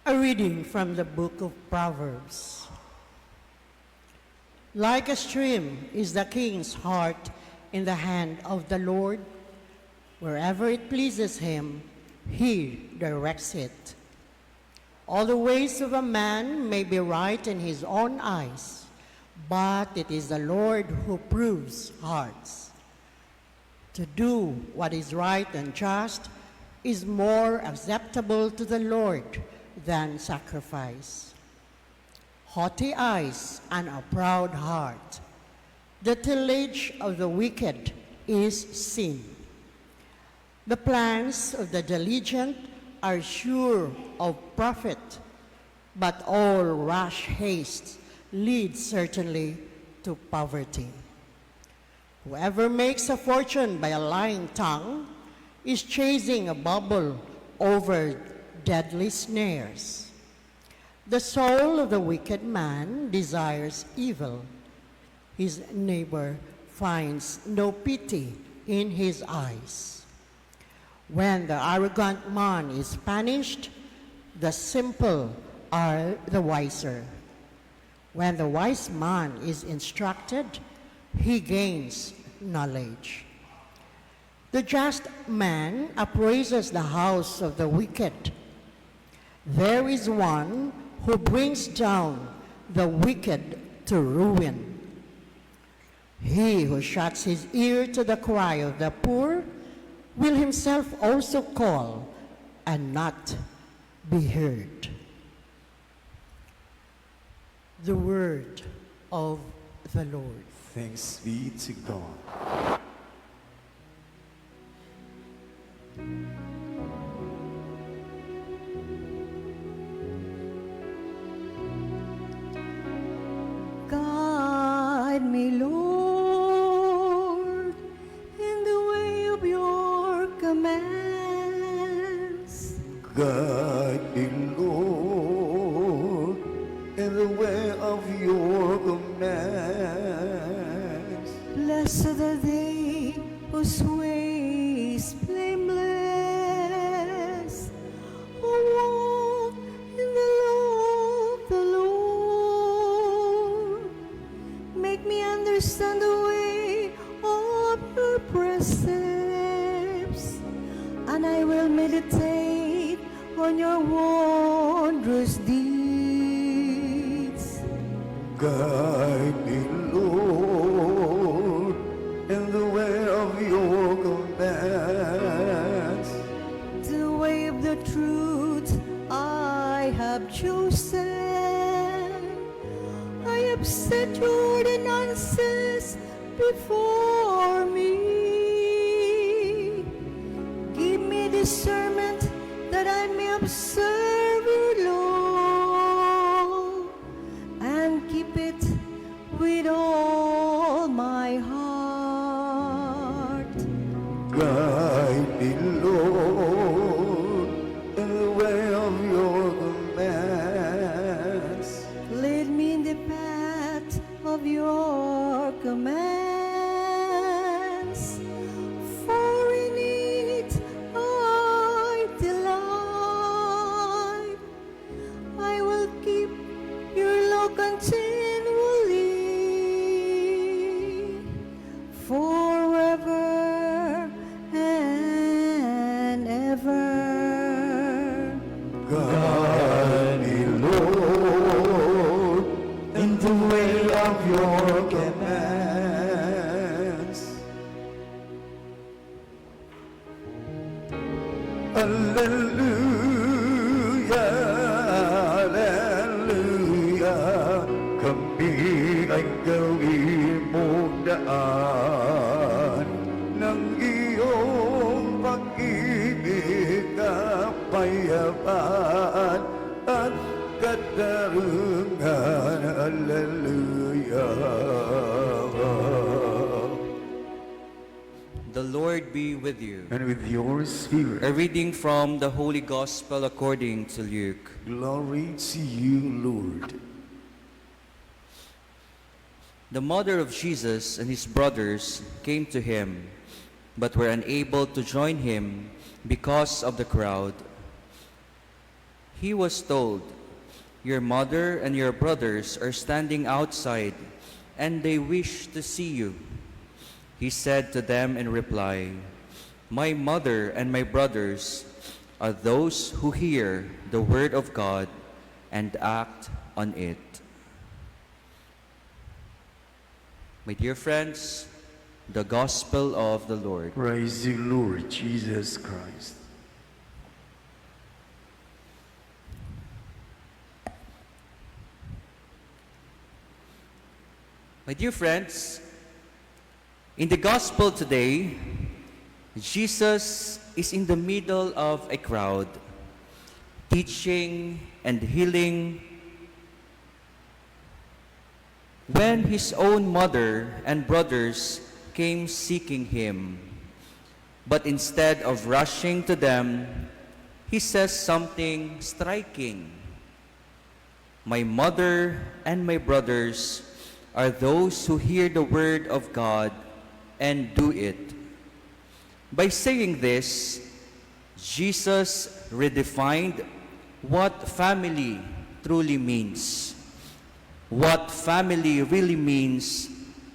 A reading from the book of Proverbs. Like a stream is the king's heart in the hand of the Lord. Wherever it pleases him, he directs it. All the ways of a man may be right in his own eyes, but it is the Lord who proves hearts. To do what is right and just is more acceptable to the Lord than sacrifice. Haughty eyes and a proud heart. The tillage of the wicked is sin. The plans of the diligent are sure of profit, but all rash haste leads certainly to poverty. Whoever makes a fortune by a lying tongue is chasing a bubble over deadly snares. The soul of the wicked man desires evil. His neighbor finds no pity in his eyes. When the arrogant man is punished, the simple are the wiser. When the wise man is instructed, he gains knowledge. The just man appraises the house of the wicked. There is one who brings down the wicked to ruin. He who shuts his ear to the cry of the poor will himself also call and not be heard. The word of the Lord. Thanks be to God. Guide me, Lord, in the way of your commands. Guide me, Lord, in the way of your commands. Blessed are they whose ways blameless, who walk in the law of the Lord. Make me understand the way of your precepts, and I will meditate on your wondrous deeds. Guide me, Lord, in the way of your commands. The way of the truth I have chosen. I have set your ordinances before me. Give me discernment that I may observe your law and keep it with all my heart. Guide me, Lord, in the way of your commands. Lead me in the path of your commands, for in it I delight. I will keep your law continually, forever and ever. Guide me, Lord, in the way of your commands. Hallelujah, hallelujah. Kami ay gawin mong daan ng iyong pag-ibig, kapayapaan at katarungan. Hallelujah. The Lord be with you. And with your spirit. A reading from the Holy Gospel according to Luke. Glory to you, Lord. The mother of Jesus and his brothers came to him, but were unable to join him because of the crowd. he was told, "Your mother and your brothers are standing outside, and they wish to see you." He said to them in reply, "My mother and my brothers are those who hear the word of God and act on it." My dear friends, the Gospel of the Lord. Praise you, Lord Jesus Christ. My dear friends, in the Gospel today, Jesus is in the middle of a crowd, teaching and healing, when his own mother and brothers came seeking him. But instead of rushing to them, he says something striking. "My mother and my brothers are those who hear the word of God and do it." By saying this, Jesus redefined what family truly means, what family really means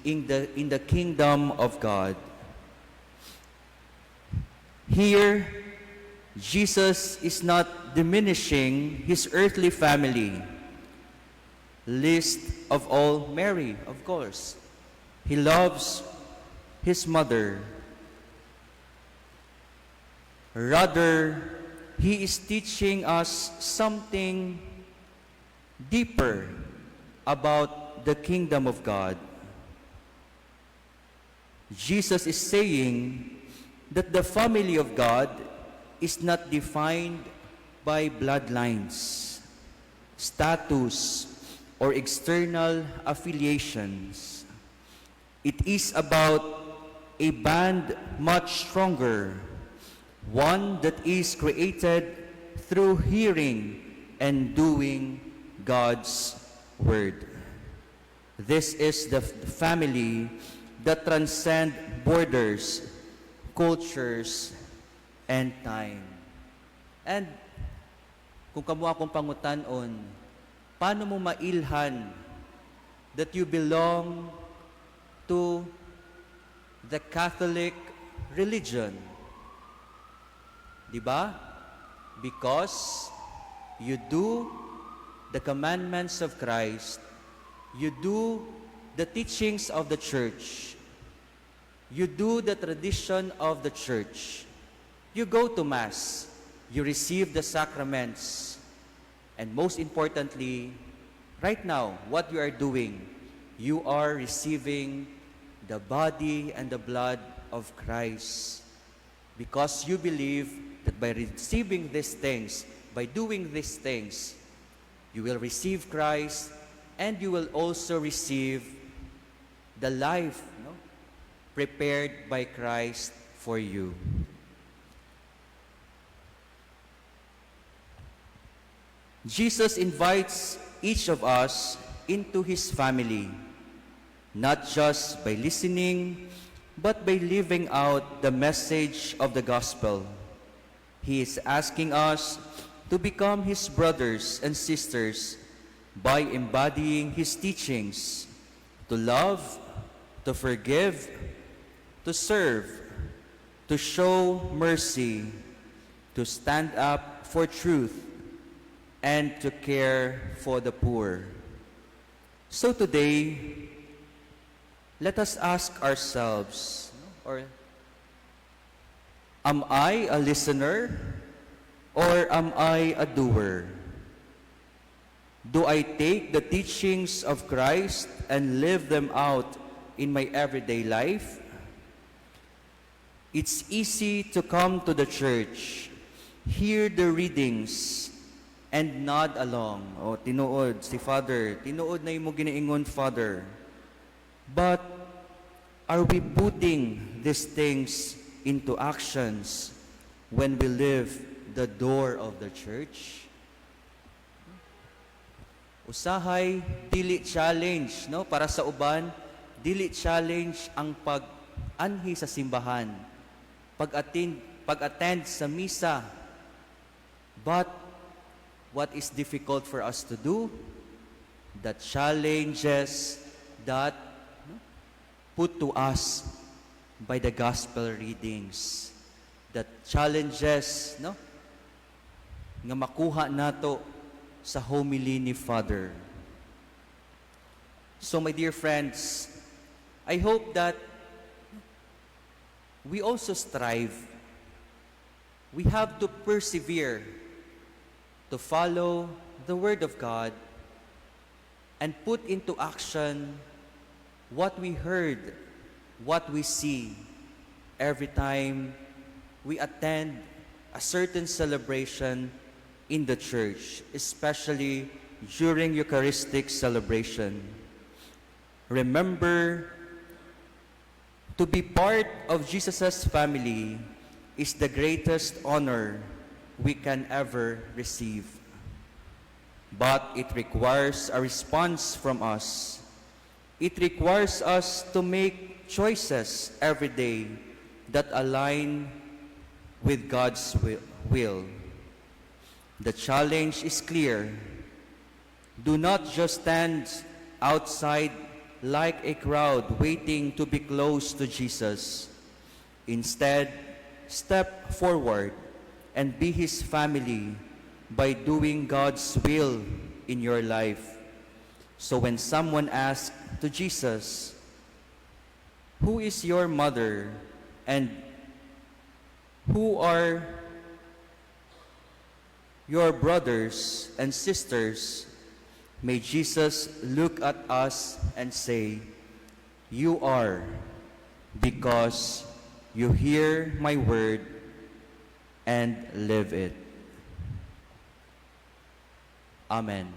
in the kingdom of God. Here, Jesus is not diminishing his earthly family, least of all Mary, of course. He loves his mother. Rather, he is teaching us something deeper about the kingdom of God. Jesus is saying that the family of God is not defined by bloodlines, status, or external affiliations. It is about a band much stronger, one that is created through hearing and doing God's word. This is the family that transcends borders, cultures, and time. And kung kamo akong pangutanon, paano mo mailhan that you belong to the Catholic religion? Diba? Because you do the commandments of Christ, you do the teachings of the church, you do the tradition of the church, you go to Mass, you receive the sacraments, and most importantly, right now, what you are doing, you are receiving the body and the blood of Christ. Because you believe that by receiving these things, by doing these things, you will receive Christ and you will also receive the life, prepared by Christ for you. Jesus invites each of us into his family, not just by listening, but by living out the message of the gospel. He is asking us to become his brothers and sisters by embodying his teachings, to love, to forgive, to serve, to show mercy, to stand up for truth, and to care for the poor. So today, let us ask ourselves, am I a listener or am I a doer? Do I take the teachings of Christ and live them out in my everyday life? It's easy to come to the church, hear the readings, and nod along. O, tinuod si Father. Tinuod na imo ginaingon, Father. But are we putting these things into actions when we leave the door of the church? Usahay, dili challenge, no? Para sa uban, dili challenge ang pag-anhi sa simbahan, pag-attend sa misa. But what is difficult for us to do, the challenges that put to us by the gospel readings, the challenges nga makuha nato sa homily ni Father. So my dear friends, I hope that we also strive. We have to persevere to follow the Word of God and put into action what we heard, what we see every time we attend a certain celebration in the church, especially during Eucharistic celebration. Remember, to be part of Jesus' family is the greatest honor we can ever receive. But it requires a response from us. It requires us to make choices every day that align with God's will. The challenge is clear. Do not just stand outside like a crowd waiting to be close to Jesus. Instead, step forward and be His family by doing God's will in your life. So when someone asks to Jesus, "Who is your mother and who are your brothers and sisters?" may Jesus look at us and say, "You are, because you hear my word and live it." Amen.